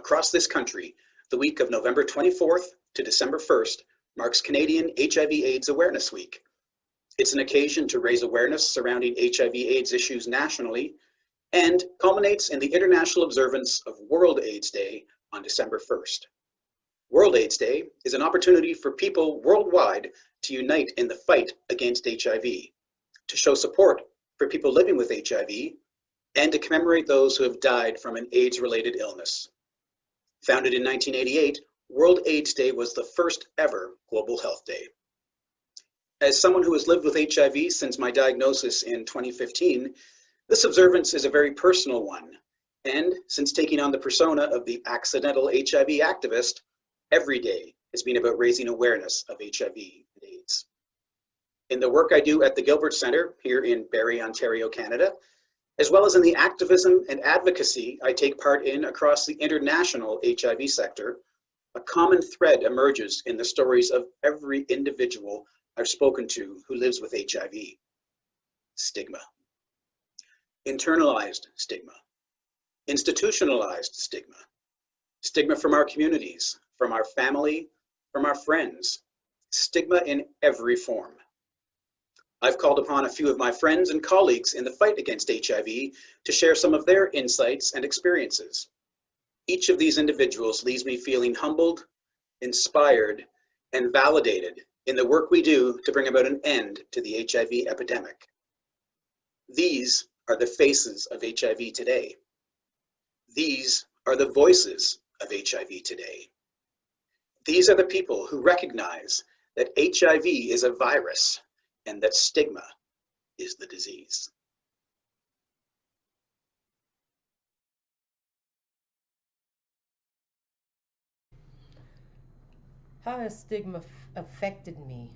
Across this country, the week of November 24th to December 1st marks Canadian HIV/AIDS Awareness Week. It's an occasion to raise awareness surrounding HIV/AIDS issues nationally and culminates in the international observance of World AIDS Day on December 1st. World AIDS Day is an opportunity for people worldwide to unite in the fight against HIV, to show support for people living with HIV, and to commemorate those who have died from an AIDS-related illness. Founded in 1988, World AIDS Day was the first ever global health day. As someone who has lived with HIV since my diagnosis in 2015, this observance is a very personal one. And since taking on the persona of the accidental HIV activist, every day has been about raising awareness of HIV and AIDS. In the work I do at the Gilbert Centre here in Barrie, Ontario, Canada, as well as in the activism and advocacy I take part in across the international HIV sector, a common thread emerges in the stories of every individual I've spoken to who lives with HIV. Stigma. Internalized stigma. Institutionalized stigma. Stigma from our communities, from our family, from our friends. Stigma in every form. I've called upon a few of my friends and colleagues in the fight against HIV to share some of their insights and experiences. Each of these individuals leaves me feeling humbled, inspired, and validated in the work we do to bring about an end to the HIV epidemic. These are the faces of HIV today. These are the voices of HIV today. These are the people who recognize that HIV is a virus and that stigma is the disease. How has stigma affected me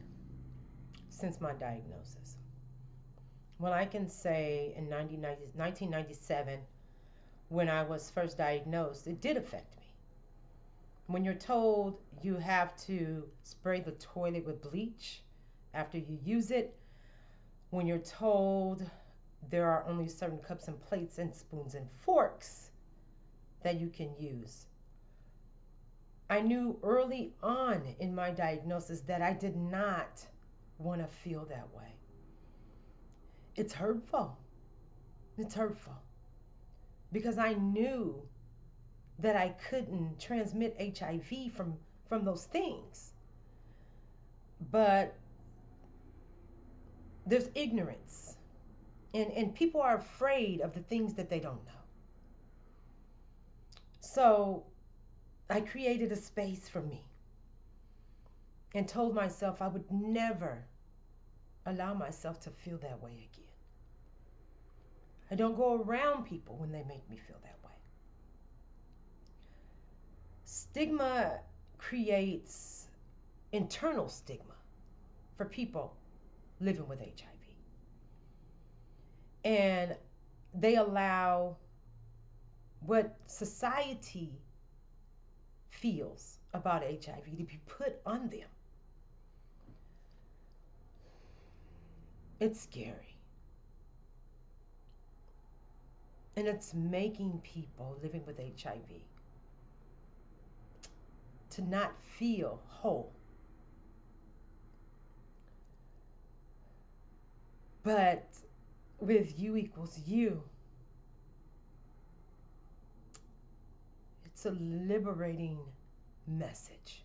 since my diagnosis? Well, I can say in 1997, when I was first diagnosed, it did affect me. When you're told you have to spray the toilet with bleach after you use it, when you're told there are only certain cups and plates and spoons and forks that you can use, I knew early on in my diagnosis that I did not want to feel that way. It's hurtful. It's hurtful because I knew that I couldn't transmit HIV from those things. But there's ignorance, and people are afraid of the things that they don't know. So I created a space for me and told myself I would never allow myself to feel that way again. I don't go around people when they make me feel that way. Stigma creates internal stigma for people living with HIV. And they allow what society feels about HIV to be put on them. It's scary. And it's making people living with HIV to not feel whole. But with U equals U, it's a liberating message.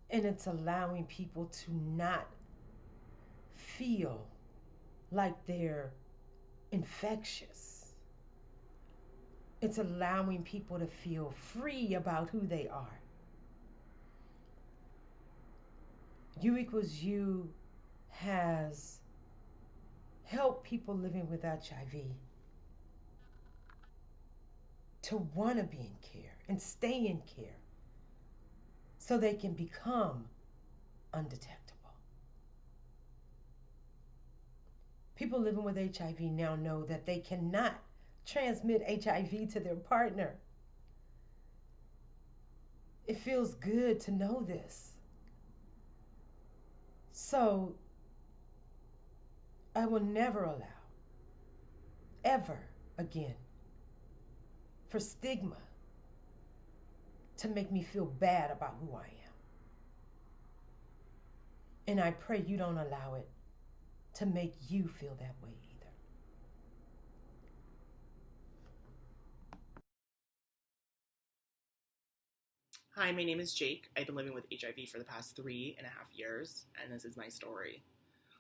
And it's allowing people to not feel like they're infectious. It's allowing people to feel free about who they are. U equals U has helped people living with HIV to want to be in care and stay in care so they can become undetectable. People living with HIV now know that they cannot transmit HIV to their partner. It feels good to know this. So I will never allow, ever again, for stigma to make me feel bad about who I am. And I pray you don't allow it to make you feel that way either. Hi, my name is Jake. I've been living with HIV for the past 3.5 years, and this is my story.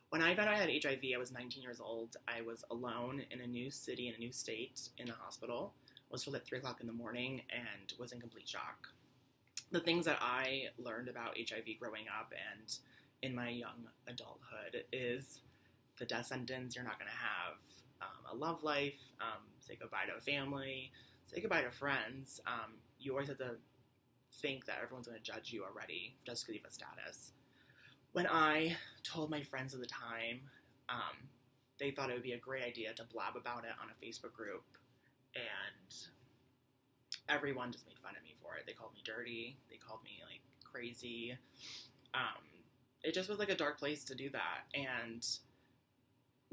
When I found out I had HIV, I was 19 years old. I was alone in a new city, in a new state, in a hospital, was told at 3 o'clock in the morning, and was in complete shock. The things that I learned about HIV growing up and in my young adulthood is the death sentence. You're not going to have a love life, say goodbye to a family, say goodbye to friends. You always have to think that everyone's going to judge you already just because you have a status. When I told my friends at the time, they thought it would be a great idea to blab about it on a Facebook group, and everyone just made fun of me for it. They called me dirty. They called me like crazy. It just was like a dark place to do that. And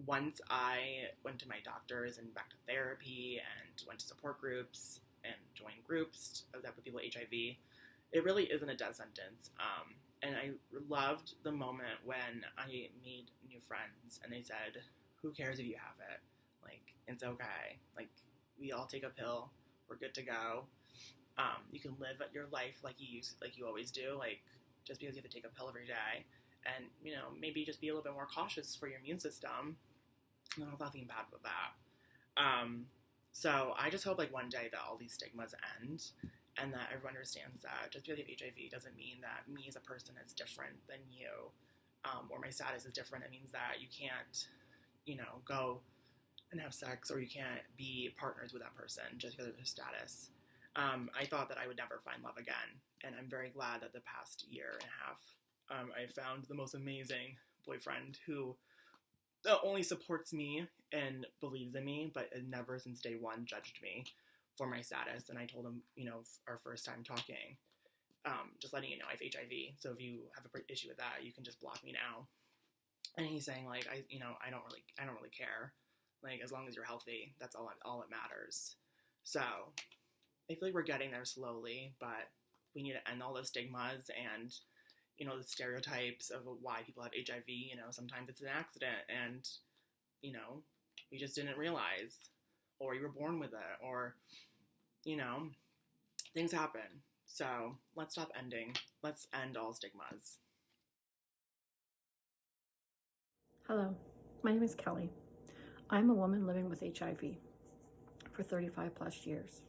once I went to my doctors and back to therapy and went to support groups and joined groups that with people with HIV, it really isn't a death sentence. And I loved the moment when I made new friends and they said, who cares if you have it? Like, it's okay. Like, we all take a pill. We're good to go. You can live your life like you always do. Like, just because you have to take a pill every day. And, maybe just be a little bit more cautious for your immune system. No, nothing bad with that. So I just hope like one day that all these stigmas end and that everyone understands that just because you have HIV doesn't mean that me as a person is different than you, or my status is different. It means that you can't, go and have sex, or you can't be partners with that person just because of their status. I thought that I would never find love again, and I'm very glad that the past year and a half, I found the most amazing boyfriend who not only supports me and believes in me, but has never since day one judged me for my status. And I told him, our first time talking, just letting you know I have HIV. So if you have an issue with that, you can just block me now. And he's saying like, I don't really care. Like, as long as you're healthy, that's all that matters. So I feel like we're getting there slowly, but we need to end all those stigmas and, the stereotypes of why people have HIV. Sometimes it's an accident and, you just didn't realize, or you were born with it, or, things happen. So let's end all stigmas. Hello, my name is Kelly. I'm a woman living with HIV for 35 plus years.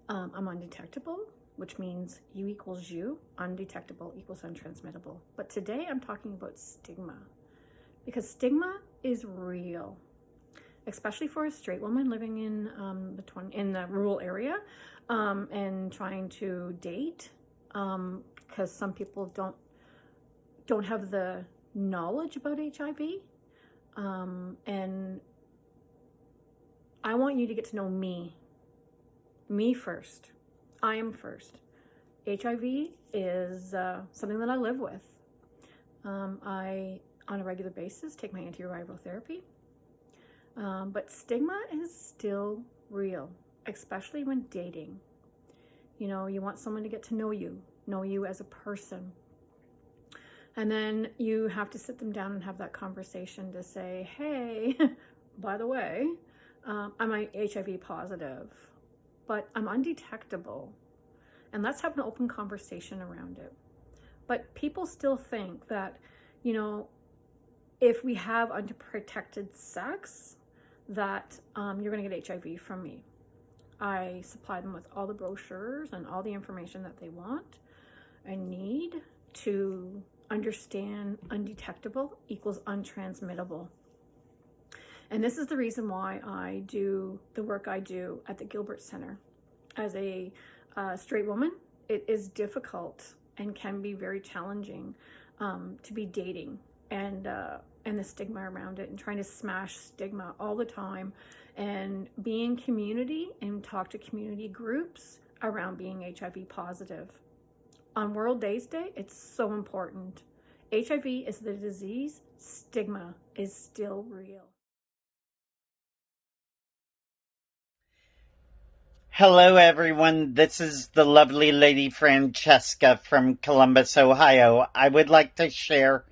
I'm undetectable, which means U equals U, undetectable equals untransmittable. But today I'm talking about stigma, because stigma is real, especially for a straight woman living in the rural area and trying to date, because some people don't have the knowledge about HIV. And I want you to get to know me first. I am first. HIV is something that I live with. I, on a regular basis, take my antiretroviral therapy. But stigma is still real, especially when dating. You want someone to get to know you as a person. And then you have to sit them down and have that conversation to say, hey, by the way, I'm HIV positive, but I'm undetectable. And let's have an open conversation around it. But people still think that, if we have unprotected sex, that you're going to get HIV from me. I supply them with all the brochures and all the information that they want and need to understand undetectable equals untransmittable. And this is the reason why I do the work I do at the Gilbert Center. As a straight woman, it is difficult and can be very challenging to be dating and the stigma around it, and trying to smash stigma all the time, and be in community and talk to community groups around being HIV positive. On World AIDS Day, it's so important. HIV is the disease. Stigma is still real. Hello, everyone. This is the lovely lady Francesca from Columbus, Ohio. I would like to share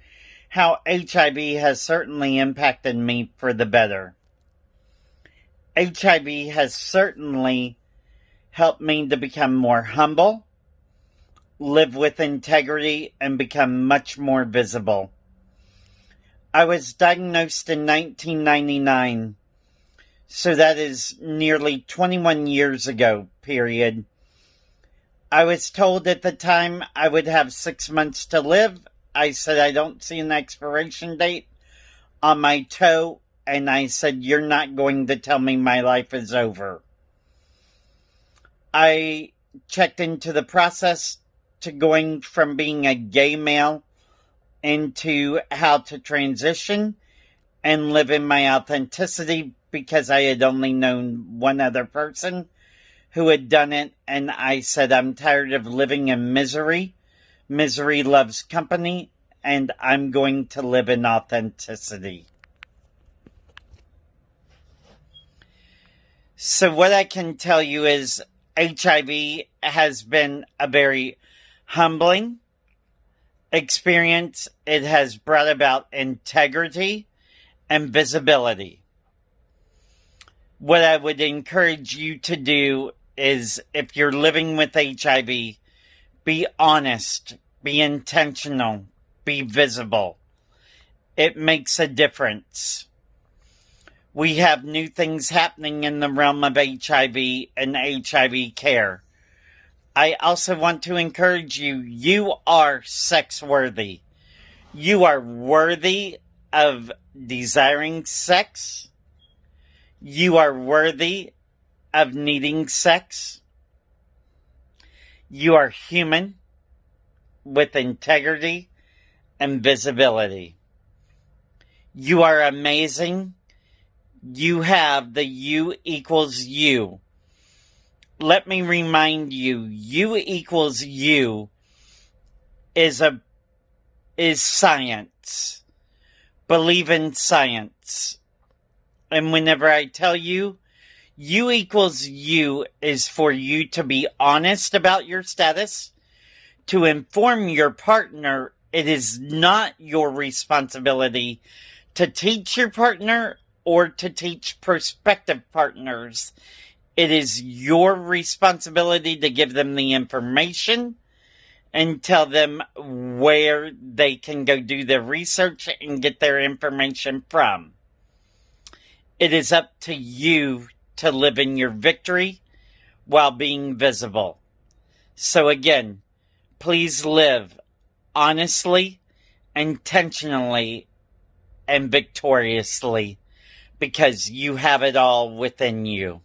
how HIV has certainly impacted me for the better. HIV has certainly helped me to become more humble, live with integrity, and become much more visible. I was diagnosed in 1999. So that is nearly 21 years ago, period. I was told at the time I would have 6 months to live. I said I don't see an expiration date on my toe, and I said, you're not going to tell me my life is over. I checked into the process to going from being a gay male into how to transition and live in my authenticity, because I had only known one other person who had done it, and I said, I'm tired of living in misery. Misery loves company, and I'm going to live in authenticity. So what I can tell you is HIV has been a very humbling experience. It has brought about integrity and visibility. What I would encourage you to do is, if you're living with HIV, be honest, be intentional, be visible. It makes a difference. We have new things happening in the realm of HIV and HIV care. I also want to encourage you, you are sex worthy. You are worthy of desiring sex. You are worthy of needing sex. You are human with integrity and visibility. You are amazing. You have the U equals you. Let me remind you, U equals you is science. Believe in science. And whenever I tell you, U equals you is for you to be honest about your status, to inform your partner. It is not your responsibility to teach your partner or to teach prospective partners. It is your responsibility to give them the information and tell them where they can go do their research and get their information from. It is up to you to live in your victory while being visible. So again, please live honestly, intentionally, and victoriously, because you have it all within you.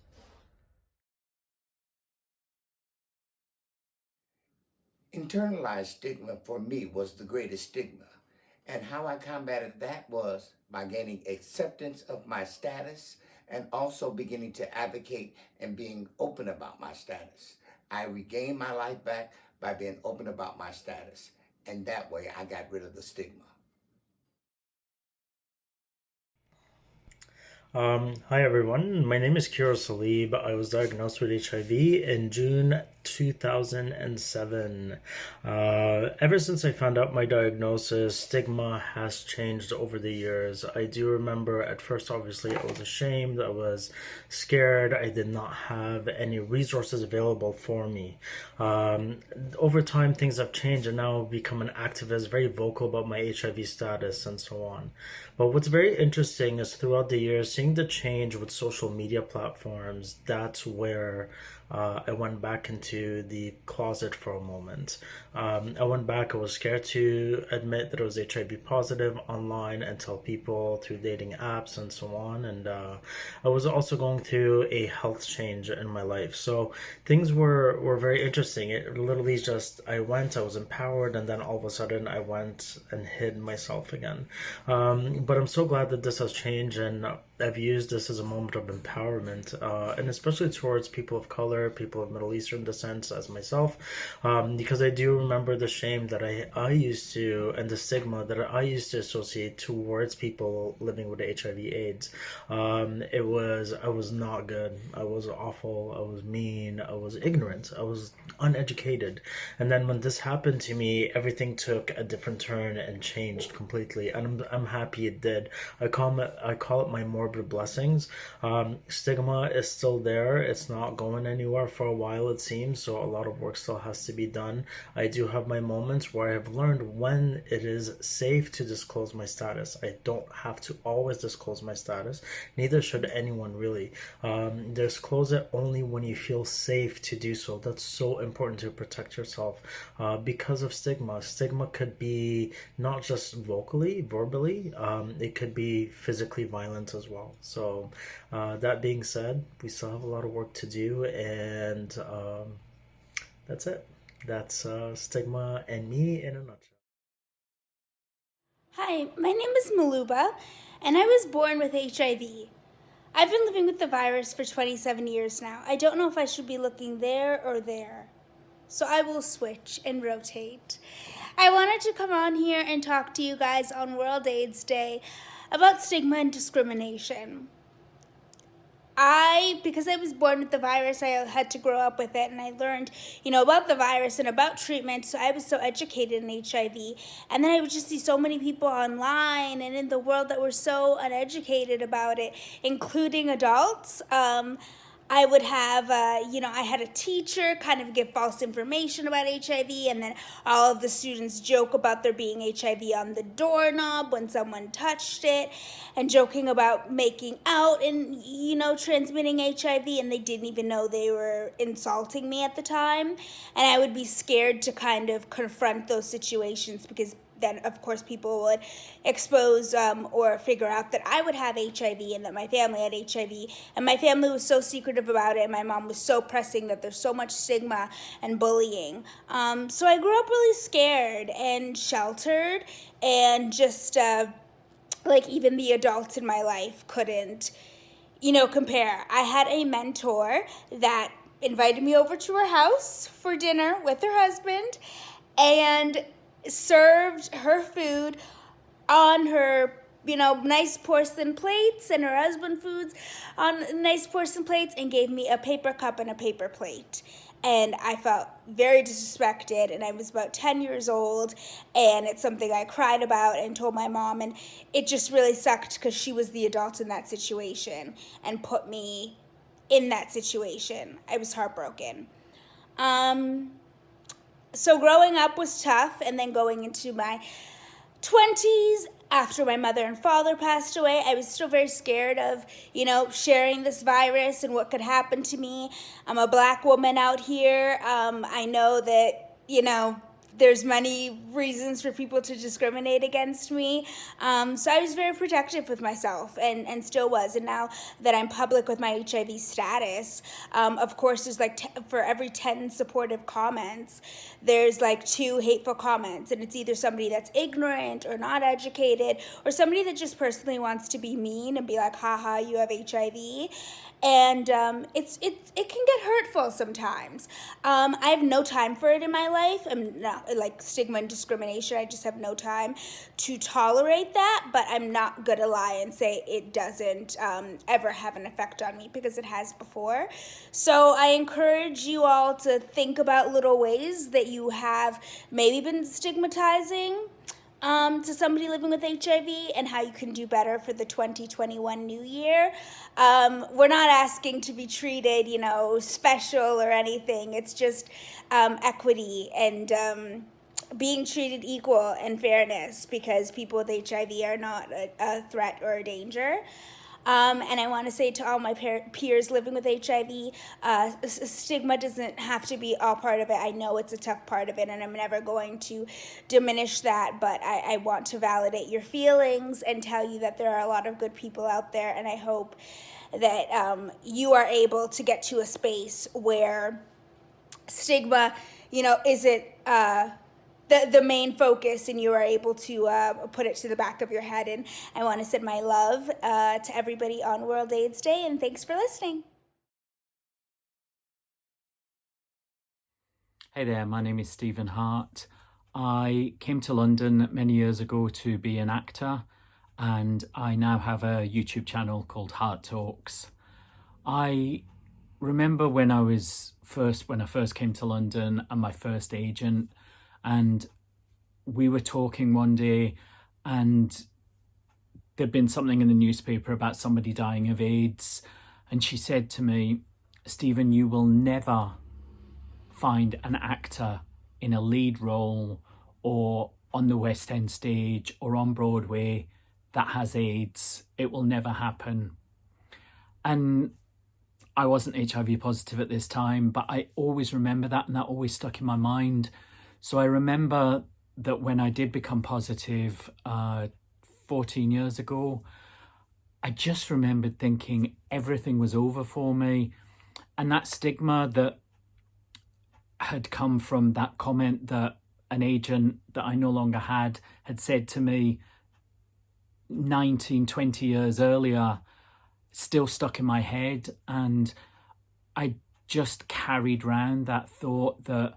Internalized stigma for me was the greatest stigma. And how I combated that was by gaining acceptance of my status and also beginning to advocate and being open about my status. I regained my life back by being open about my status. And that way I got rid of the stigma. Hi everyone, my name is Kira Salib. I was diagnosed with HIV in June 2007. Ever since I found out my diagnosis, stigma has changed over the years. I do remember at first, obviously, I was ashamed, I was scared, I did not have any resources available for me. Over time, things have changed, and now I've become an activist, very vocal about my HIV status and so on. But what's very interesting is throughout the years, seeing the change with social media platforms, that's where I went back into the closet for a moment. I went back, I was scared to admit that I was HIV positive online and tell people through dating apps and so on. And I was also going through a health change in my life. So things were very interesting. It literally just, I was empowered, and then all of a sudden I went and hid myself again. But I'm so glad that this has changed, and I've used this as a moment of empowerment, and especially towards people of color, people of Middle Eastern descent, as myself, because I do remember the shame that I used to, and the stigma that I used to associate towards people living with HIV/AIDS. I was not good. I was awful. I was mean. I was ignorant. I was uneducated. And then when this happened to me, everything took a different turn and changed completely. And I'm happy it did. I call it my morbid blessings. Stigma is still there. It's not going anywhere for a while, it seems. So a lot of work still has to be done. I do have my moments where I have learned when it is safe to disclose my status. I don't have to always disclose my status. Neither should anyone really. Disclose it only when you feel safe to do so. That's so important to protect yourself because of stigma. Stigma could be not just verbally, it could be physically violent as well. So that being said, we still have a lot of work to do, and that's it. That's stigma and me in a nutshell. Hi, my name is Maluba, and I was born with HIV. I've been living with the virus for 27 years now. I don't know if I should be looking there or there. So I will switch and rotate. I wanted to come on here and talk to you guys on World AIDS Day about stigma and discrimination. Because I was born with the virus, I had to grow up with it, and I learned, about the virus and about treatment, so I was so educated in HIV. And then I would just see so many people online and in the world that were so uneducated about it, including adults. I would have, I had a teacher kind of give false information about HIV, and then all of the students joke about there being HIV on the doorknob when someone touched it, and joking about making out and, transmitting HIV, and they didn't even know they were insulting me at the time. And I would be scared to kind of confront those situations because then, of course, people would expose or figure out that I would have HIV and that my family had HIV. And my family was so secretive about it, and my mom was so pressing that there's so much stigma and bullying. So I grew up really scared and sheltered, and just even the adults in my life couldn't, compare. I had a mentor that invited me over to her house for dinner with her husband, and served her food on her, nice porcelain plates, and her husband foods on nice porcelain plates, and gave me a paper cup and a paper plate. And I felt very disrespected, and I was about 10 years old, and it's something I cried about and told my mom, and it just really sucked because she was the adult in that situation and put me in that situation. I was heartbroken. So growing up was tough, and then going into my 20s, after my mother and father passed away, I was still very scared of, sharing this virus and what could happen to me. I'm a Black woman out here. I know that, there's many reasons for people to discriminate against me. So I was very protective with myself, and still was. And now that I'm public with my HIV status, of course, there's for every 10 supportive comments, there's 2 hateful comments. And it's either somebody that's ignorant or not educated, or somebody that just personally wants to be mean and be like, haha, you have HIV. And it can get hurtful sometimes. I have no time for it in my life. I'm not stigma and discrimination. I just have no time to tolerate that. But I'm not gonna lie and say it doesn't ever have an effect on me, because it has before. So I encourage you all to think about little ways that you have maybe been stigmatizing to somebody living with HIV, and how you can do better for the 2021 new year. We're not asking to be treated, special or anything. It's just equity and being treated equal and fairness, because people with HIV are not a threat or a danger. And I want to say to all my peers living with HIV, stigma doesn't have to be all part of it. I know it's a tough part of it, and I'm never going to diminish that, but I want to validate your feelings and tell you that there are a lot of good people out there, and I hope that you are able to get to a space where stigma, isn't the main focus, and you are able to put it to the back of your head. And I want to send my love to everybody on World AIDS Day, and thanks for listening. Hey there, my name is Stephen Hart. I came to London many years ago to be an actor, and I now have a YouTube channel called Hart Talks. I remember when I first came to London, and my first agent, and we were talking one day, and there'd been something in the newspaper about somebody dying of AIDS, and she said to me, "Stephen, you will never find an actor in a lead role or on the West End stage or on Broadway that has AIDS. It will never happen." And I wasn't HIV positive at this time, but I always remember that, and that always stuck in my mind. So I remember that when I did become positive 14 years ago, I just remembered thinking everything was over for me. And that stigma that had come from that comment that an agent that I no longer had said to me 19, 20 years earlier, still stuck in my head. And I just carried around that thought that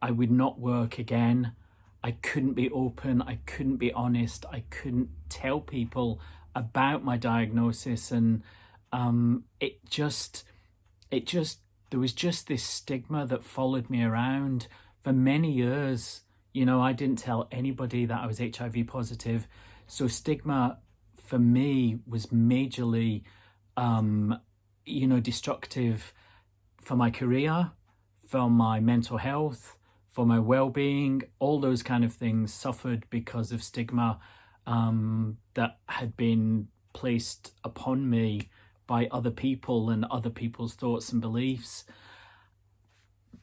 I would not work again. I couldn't be open. I couldn't be honest. I couldn't tell people about my diagnosis. And there was just this stigma that followed me around for many years. You know, I didn't tell anybody that I was HIV positive. So stigma for me was majorly, destructive for my career, for my mental health, for my well-being. All those kind of things suffered because of stigma that had been placed upon me by other people and other people's thoughts and beliefs.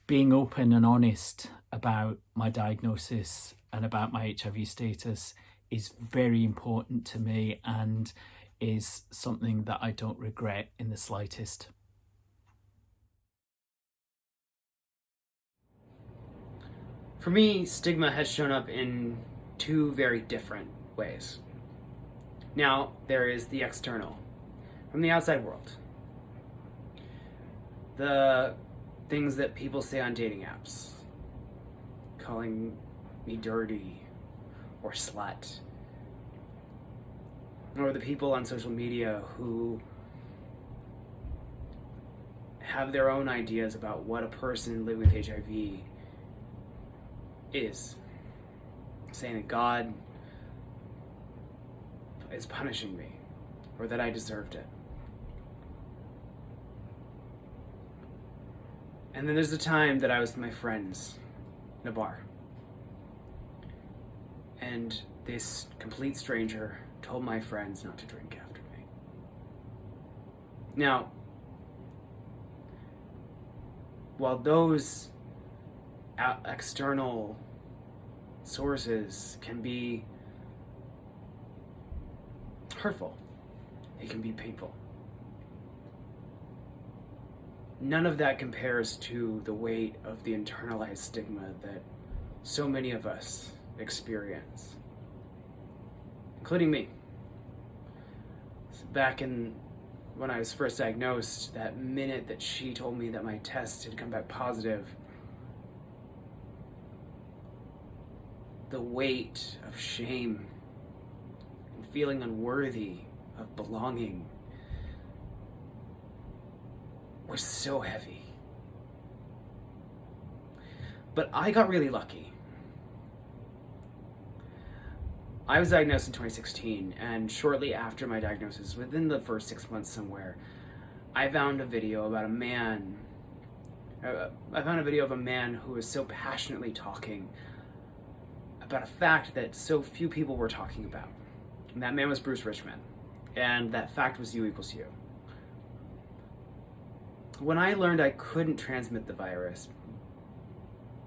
Being open and honest about my diagnosis and about my HIV status is very important to me, and is something that I don't regret in the slightest. For me, stigma has shown up in two very different ways. Now, there is the external, from the outside world. The things that people say on dating apps, calling me dirty or slut, or the people on social media who have their own ideas about what a person living with HIV is, saying that God is punishing me or that I deserved it. And then there's the time that I was with my friends in a bar, and this complete stranger told my friends not to drink after me. Now, while those external sources can be hurtful, it can be painful, none of that compares to the weight of the internalized stigma that so many of us experience, including me. So back when I was first diagnosed, that minute that she told me that my test had come back positive, the weight of shame and feeling unworthy of belonging was so heavy. But I got really lucky. I was diagnosed in 2016, and shortly after my diagnosis, within the first 6 months somewhere, I found a video about a man. I found a video of a man who was so passionately talking about a fact that so few people were talking about. And that man was Bruce Richmond. And that fact was U equals U. When I learned I couldn't transmit the virus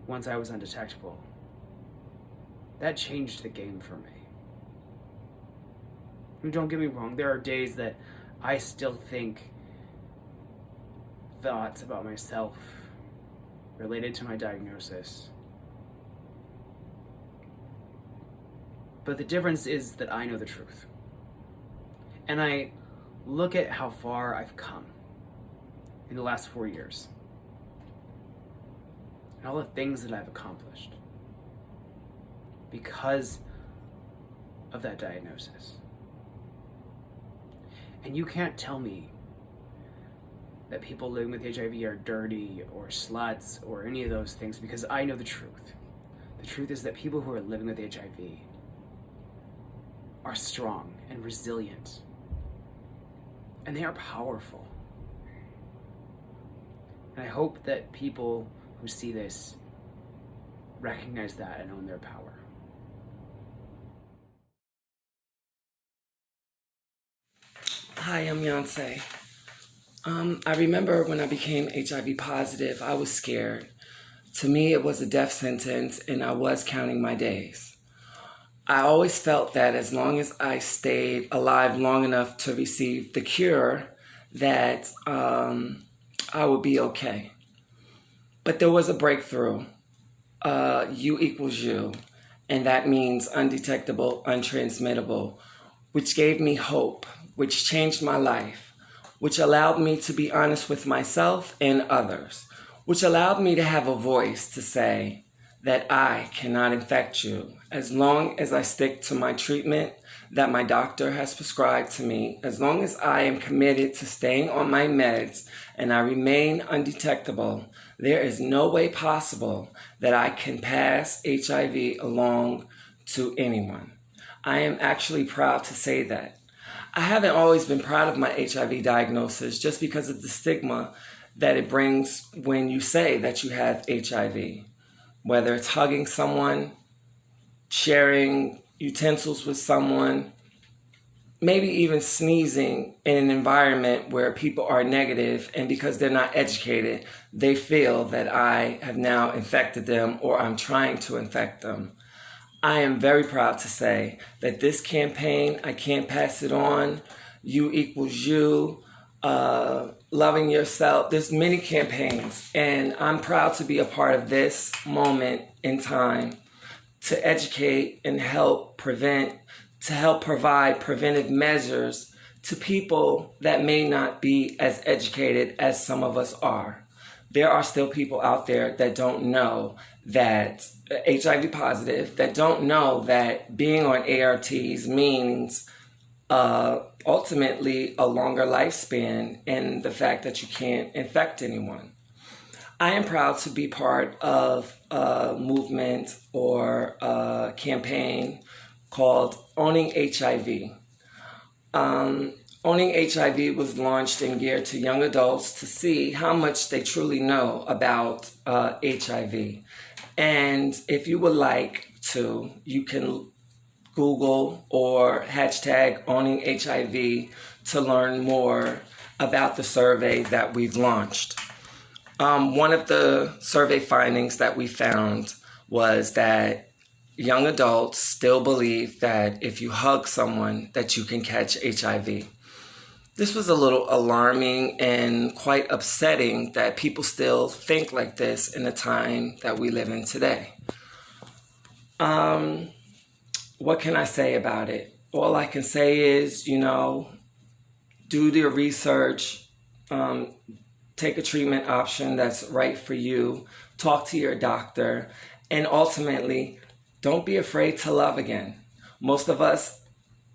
once I was undetectable, that changed the game for me. And don't get me wrong, there are days that I still think thoughts about myself related to my diagnosis. But the difference is that I know the truth. And I look at how far I've come in the last 4 years. And all the things that I've accomplished because of that diagnosis. And you can't tell me that people living with HIV are dirty or sluts or any of those things, because I know the truth. The truth is that people who are living with HIV are strong and resilient, and they are powerful. And I hope that people who see this recognize that and own their power. Hi, I'm Beyonce. I remember when I became HIV positive, I was scared. To me, it was a death sentence, and I was counting my days. I always felt that as long as I stayed alive long enough to receive the cure, that I would be okay. But there was a breakthrough. U equals U, and that means undetectable, untransmittable, which gave me hope, which changed my life, which allowed me to be honest with myself and others, which allowed me to have a voice to say that I cannot infect you as long as I stick to my treatment that my doctor has prescribed to me, as long as I am committed to staying on my meds and I remain undetectable. There is no way possible that I can pass HIV along to anyone. I am actually proud to say that. I haven't always been proud of my HIV diagnosis just because of the stigma that it brings when you say that you have HIV. Whether it's hugging someone, sharing utensils with someone, maybe even sneezing in an environment where people are negative, and because they're not educated, they feel that I have now infected them or I'm trying to infect them. I am very proud to say that this campaign, I can't pass it on, U equals you, loving yourself, there's many campaigns, and I'm proud to be a part of this moment in time to educate and help prevent, to help provide preventive measures to people that may not be as educated as some of us are. There are still people out there that don't know that HIV positive, that don't know that being on ARTs means ultimately a longer lifespan and the fact that you can't infect anyone. I am proud to be part of a movement or a campaign called Owning HIV. Owning HIV was launched and geared to young adults to see how much they truly know about HIV. And if you would like to, you can Google or hashtag Owning HIV to learn more about the survey that we've launched. One of the survey findings that we found was that young adults still believe that if you hug someone that you can catch HIV. This was a little alarming and quite upsetting that people still think like this in the time that we live in today. What can I say about it? All I can say is, do your research, take a treatment option that's right for you, talk to your doctor, and ultimately, don't be afraid to love again. Most of us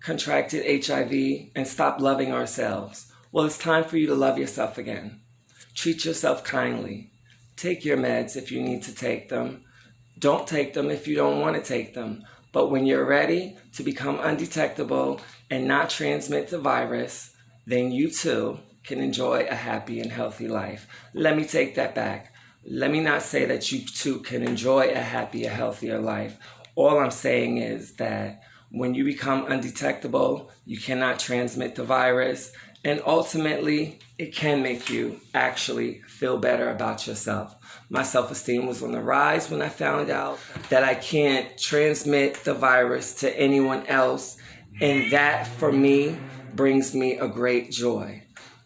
contracted HIV and stopped loving ourselves. Well, it's time for you to love yourself again. Treat yourself kindly. Take your meds if you need to take them. Don't take them if you don't want to take them. But when you're ready to become undetectable and not transmit the virus, then you too can enjoy a happy and healthy life. Let me take that back. Let me not say that you too can enjoy a happier, healthier life. All I'm saying is that when you become undetectable, you cannot transmit the virus, and ultimately, it can make you actually feel better about yourself. My self-esteem was on the rise when I found out that I can't transmit the virus to anyone else, and that, for me, brings me a great joy.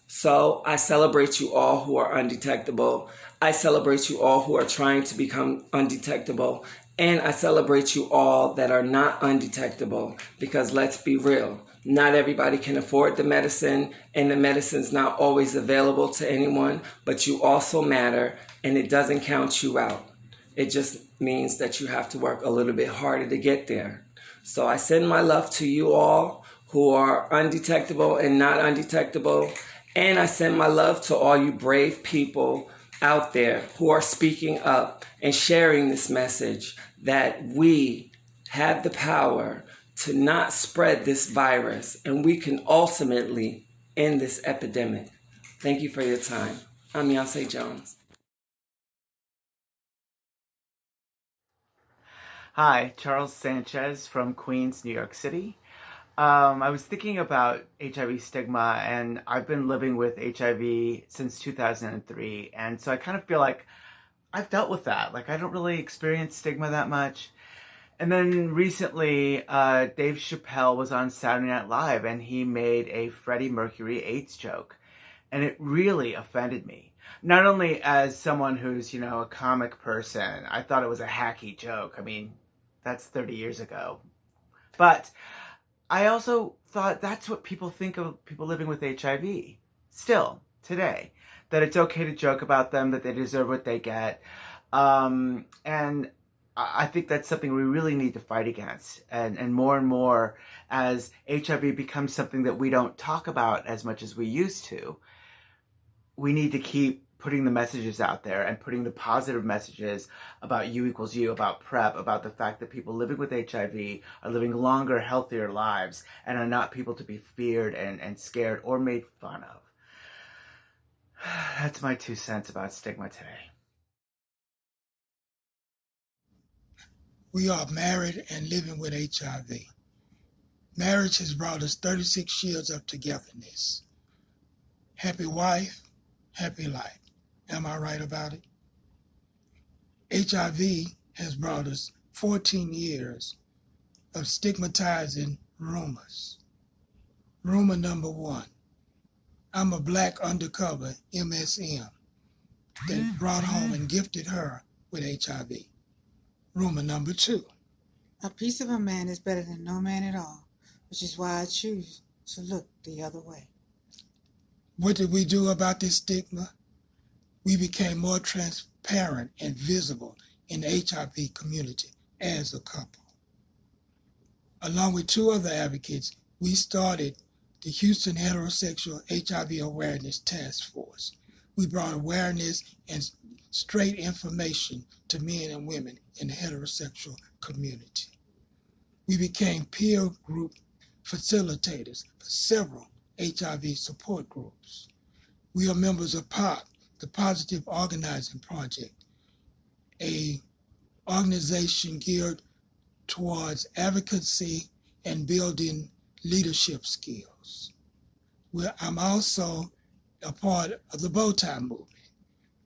So I celebrate you all who are undetectable. I celebrate you all who are trying to become undetectable. And I celebrate you all that are not undetectable, because let's be real, not everybody can afford the medicine, and the medicine's not always available to anyone, but you also matter, and it doesn't count you out. It just means that you have to work a little bit harder to get there. So I send my love to you all who are undetectable and not undetectable, and I send my love to all you brave people out there who are speaking up and sharing this message that we have the power to not spread this virus, and we can ultimately end this epidemic. Thank you for your time. I'm Beyonce Jones. Hi, Charles Sanchez from Queens, New York City. I was thinking about HIV stigma, and I've been living with HIV since 2003, and so I kind of feel like I've dealt with that. Like, I don't really experience stigma that much. And then recently, Dave Chappelle was on Saturday Night Live, and he made a Freddie Mercury AIDS joke, and it really offended me. Not only as someone who's, a comic person, I thought it was a hacky joke. I mean, that's 30 years ago. But I also thought that's what people think of people living with HIV still today, that it's okay to joke about them, that they deserve what they get. And I think that's something we really need to fight against. And more as HIV becomes something that we don't talk about as much as we used to, we need to keep putting the messages out there and putting the positive messages about U equals U, about PrEP, about the fact that people living with HIV are living longer, healthier lives and are not people to be feared and scared or made fun of. That's my 2 cents about stigma today. We are married and living with HIV. Marriage has brought us 36 years of togetherness. Happy wife, happy life. Am I right about it? HIV has brought us 14 years of stigmatizing rumors. Rumor number 1, I'm a black undercover MSM that brought home and gifted her with HIV. Rumor number 2, a piece of a man is better than no man at all, which is why I choose to look the other way. What did we do about this stigma? We became more transparent and visible in the HIV community as a couple. Along with 2 other advocates, we started the Houston Heterosexual HIV Awareness Task Force. We brought awareness and straight information to men and women in the heterosexual community. We became peer group facilitators for several HIV support groups. We are members of POP, the Positive Organizing Project, a organization geared towards advocacy and building leadership skills. I'm also a part of the Bowtie Movement,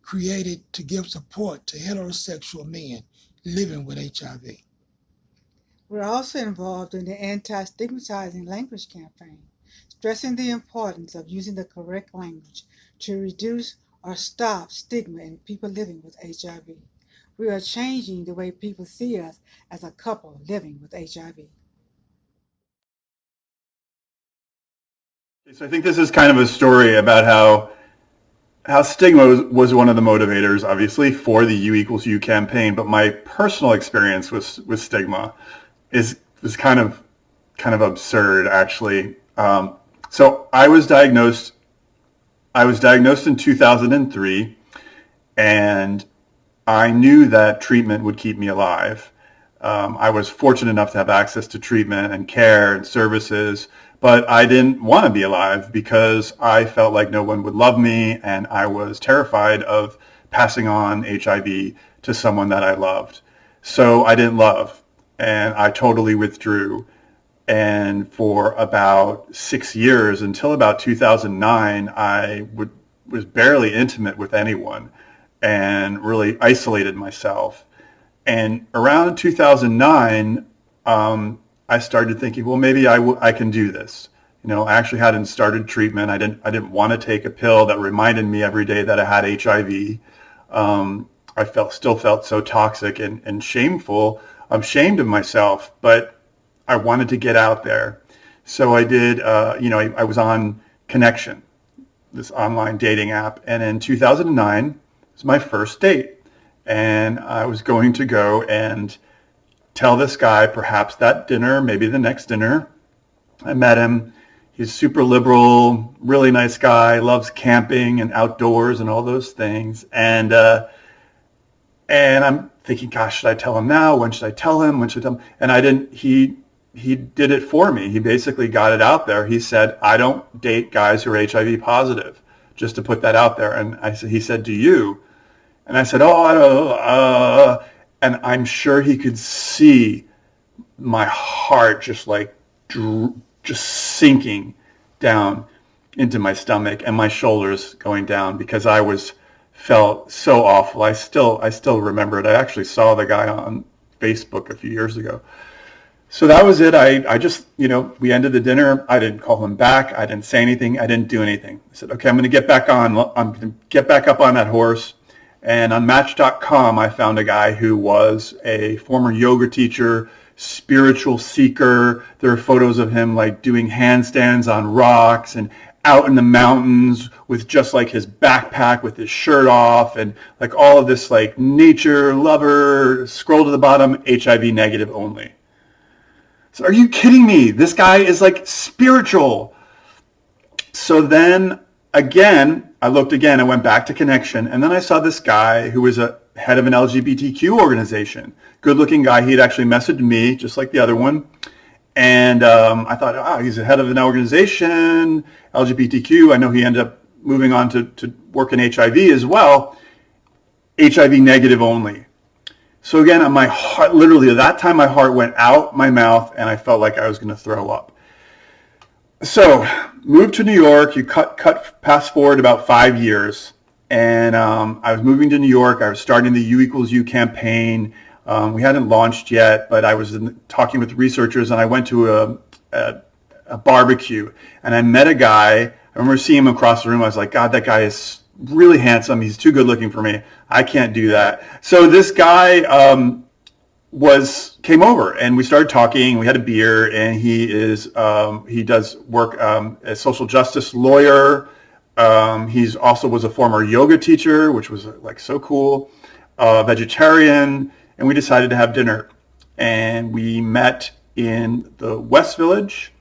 created to give support to heterosexual men living with HIV. We're also involved in the anti-stigmatizing language campaign, stressing the importance of using the correct language to reduce or stop stigma in people living with HIV. We are changing the way people see us as a couple living with HIV. So I think this is kind of a story about how stigma was one of the motivators, obviously, for the U equals U campaign. But my personal experience with stigma was kind of absurd, actually. So I was diagnosed in 2003, and I knew that treatment would keep me alive. I was fortunate enough to have access to treatment and care and services, but I didn't want to be alive because I felt like no one would love me, and I was terrified of passing on HIV to someone that I loved. So I didn't love, and I totally withdrew. And for about 6 years, until about 2009, I was barely intimate with anyone and really isolated myself. And around 2009, I started thinking, well, maybe I can do this. I actually hadn't started treatment. I didn't want to take a pill that reminded me every day that I had HIV. I still felt so toxic and shameful. I'm ashamed of myself, but I wanted to get out there. So I did, I was on Connection, this online dating app. And in 2009 was my first date. And I was going to go and tell this guy, perhaps that dinner, maybe the next dinner. I met him. He's super liberal, really nice guy, loves camping and outdoors and all those things. And I'm thinking, gosh, should I tell him now? When should I tell him? When should I tell him? And I didn't, he did it for me. He basically got it out there. He said, I don't date guys who are HIV positive, just to put that out there. And he said, do you? And I said, oh, I don't, and I'm sure he could see my heart just like, just sinking down into my stomach and my shoulders going down because felt so awful. I still remember it. I actually saw the guy on Facebook a few years ago. So that was it. I just, we ended the dinner. I didn't call him back. I didn't say anything. I didn't do anything. I said, okay, I'm going to get back up on that horse. And on Match.com, I found a guy who was a former yoga teacher, spiritual seeker. There are photos of him like doing handstands on rocks and out in the mountains with just like his backpack with his shirt off and like all of this like nature lover. Scroll to the bottom, HIV negative only. So are you kidding me? This guy is like spiritual. So then again, I looked again, I went back to Connection, and then I saw this guy who was a head of an LGBTQ organization. Good looking guy. He had actually messaged me just like the other one. And I thought, oh, he's the head of an organization, LGBTQ. I know he ended up moving on to work in HIV as well. HIV negative only. So again, my heart, literally at that time, my heart went out my mouth and I felt like I was going to throw up. So moved to New York. You fast forward about 5 years. And I was moving to New York. I was starting the U=U campaign. We hadn't launched yet, but I was talking with researchers, and I went to a barbecue, and I met a guy. I remember seeing him across the room. I was like, God, that guy is really handsome. He's too good looking for me. I can't do that. So this guy came over, and we started talking. We had a beer, and he does work as a social justice lawyer. He's also was a former yoga teacher, which was like so cool. Vegetarian. And we decided to have dinner, and we met in the West Village,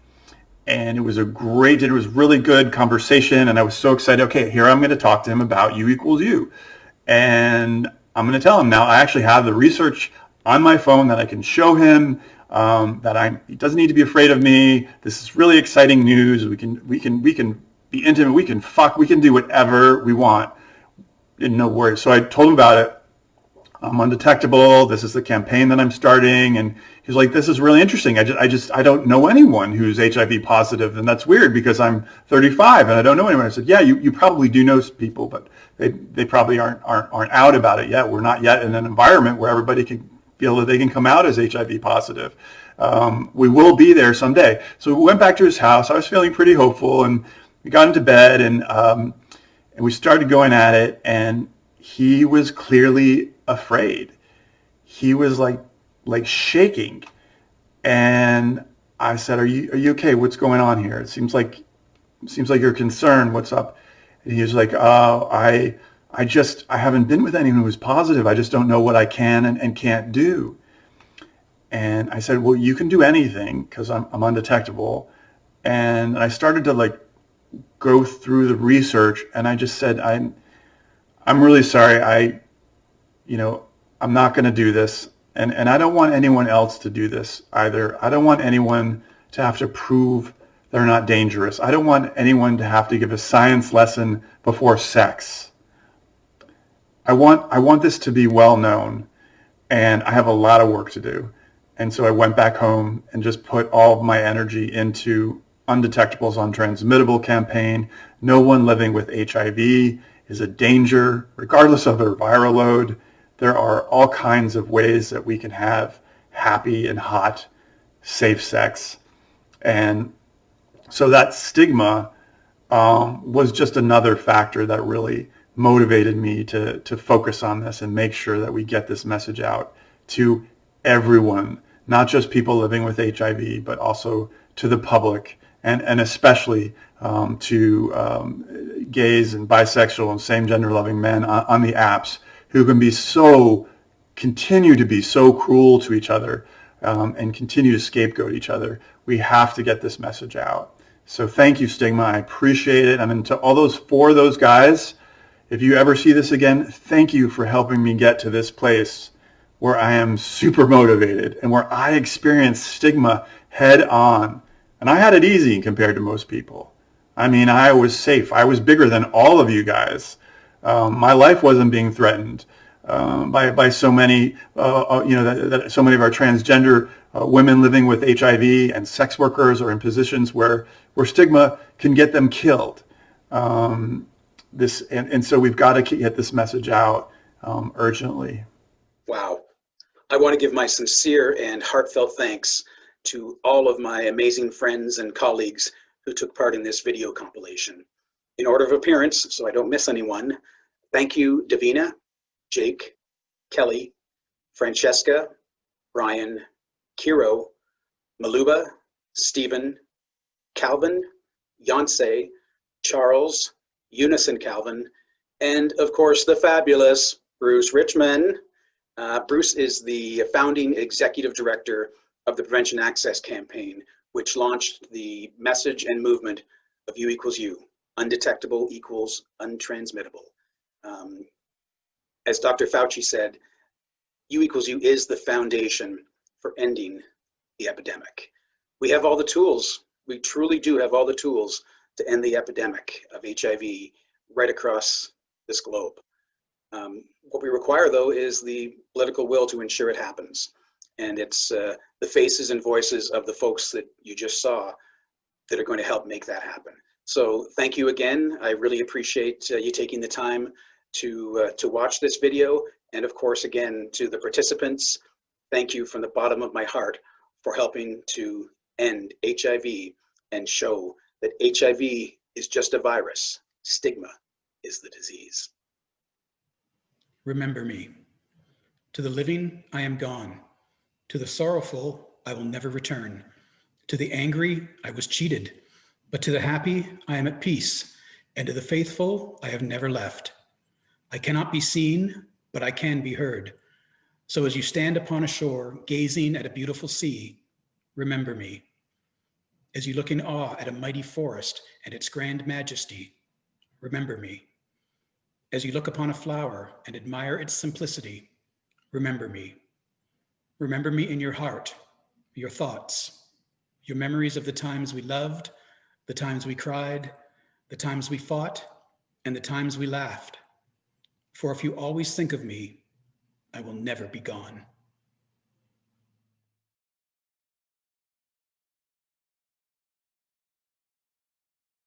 and it was really good conversation, and I was so excited. Okay, here I'm going to talk to him about U=U, and I'm going to tell him now. I actually have the research on my phone that I can show him. He doesn't need to be afraid of me. This is really exciting news. We can be intimate. We can fuck. We can do whatever we want. No worries. So I told him about it. I'm undetectable. This is the campaign that I'm starting. And he's like, this is really interesting. I don't know anyone who's HIV positive. And that's weird because I'm 35 and I don't know anyone. I said, yeah, you probably do know people, but they probably aren't out about it yet. We're not yet in an environment where everybody can feel that they can come out as HIV positive. We will be there someday. So we went back to his house. I was feeling pretty hopeful, and we got into bed, and we started going at it, and he was clearly afraid. He was like shaking, and I said, "Are you okay? What's going on here? It seems like you're concerned. What's up?" And he was like, "Oh, I haven't been with anyone who's positive. I just don't know what I can and can't do." And I said, "Well, you can do anything because I'm undetectable." And I started to go through the research, and I just said, I'm really sorry. I'm not going to do this. And I don't want anyone else to do this either. I don't want anyone to have to prove they're not dangerous. I don't want anyone to have to give a science lesson before sex. I want this to be well known, and I have a lot of work to do. And so I went back home and just put all of my energy into Undetectables Untransmittable campaign. No one living with HIV is a danger, regardless of their viral load. There are all kinds of ways that we can have happy and hot, safe sex. And so that stigma was just another factor that really motivated me to focus on this and make sure that we get this message out to everyone, not just people living with HIV, but also to the public, and especially to gays and bisexual and same gender loving men on the apps who can be continue to be so cruel to each other and continue to scapegoat each other. We have to get this message out. So thank you, Stigma. I appreciate it. I mean, to all those guys, if you ever see this again, thank you for helping me get to this place where I am super motivated and where I experienced stigma head on. And I had it easy compared to most people. I mean, I was safe. I was bigger than all of you guys. My life wasn't being threatened by so many, so many of our transgender women living with HIV and sex workers or in positions where stigma can get them killed. And so we've got to get this message out urgently. Wow. I want to give my sincere and heartfelt thanks to all of my amazing friends and colleagues who took part in this video compilation. In order of appearance, so I don't miss anyone, thank you, Davina, Jake, Kelly, Francesca, Brian, Kiro, Maluba, Stephen, Calvin, Yonsei, Charles, Eunice and Calvin, and of course the fabulous Bruce Richmond. Bruce is the founding executive director of the Prevention Access Campaign, which launched the message and movement of U equals U, undetectable equals untransmittable. As Dr. Fauci said, U equals U is the foundation for ending the epidemic. We have all the tools. We truly do have all the tools to end the epidemic of HIV right across this globe. What we require, though, is the political will to ensure it happens. And it's the faces and voices of the folks that you just saw that are going to help make that happen. So thank you again. I really appreciate you taking the time to watch this video. And of course, again, to the participants, thank you from the bottom of my heart for helping to end HIV and show that HIV is just a virus. Stigma is the disease. Remember me. To the living, I am gone. To the sorrowful, I will never return. To the angry, I was cheated. But to the happy, I am at peace. And to the faithful, I have never left. I cannot be seen, but I can be heard. So as you stand upon a shore, gazing at a beautiful sea, remember me. As you look in awe at a mighty forest and its grand majesty, remember me. As you look upon a flower and admire its simplicity, remember me. Remember me in your heart, your thoughts, your memories of the times we loved, the times we cried, the times we fought, and the times we laughed. For if you always think of me, I will never be gone.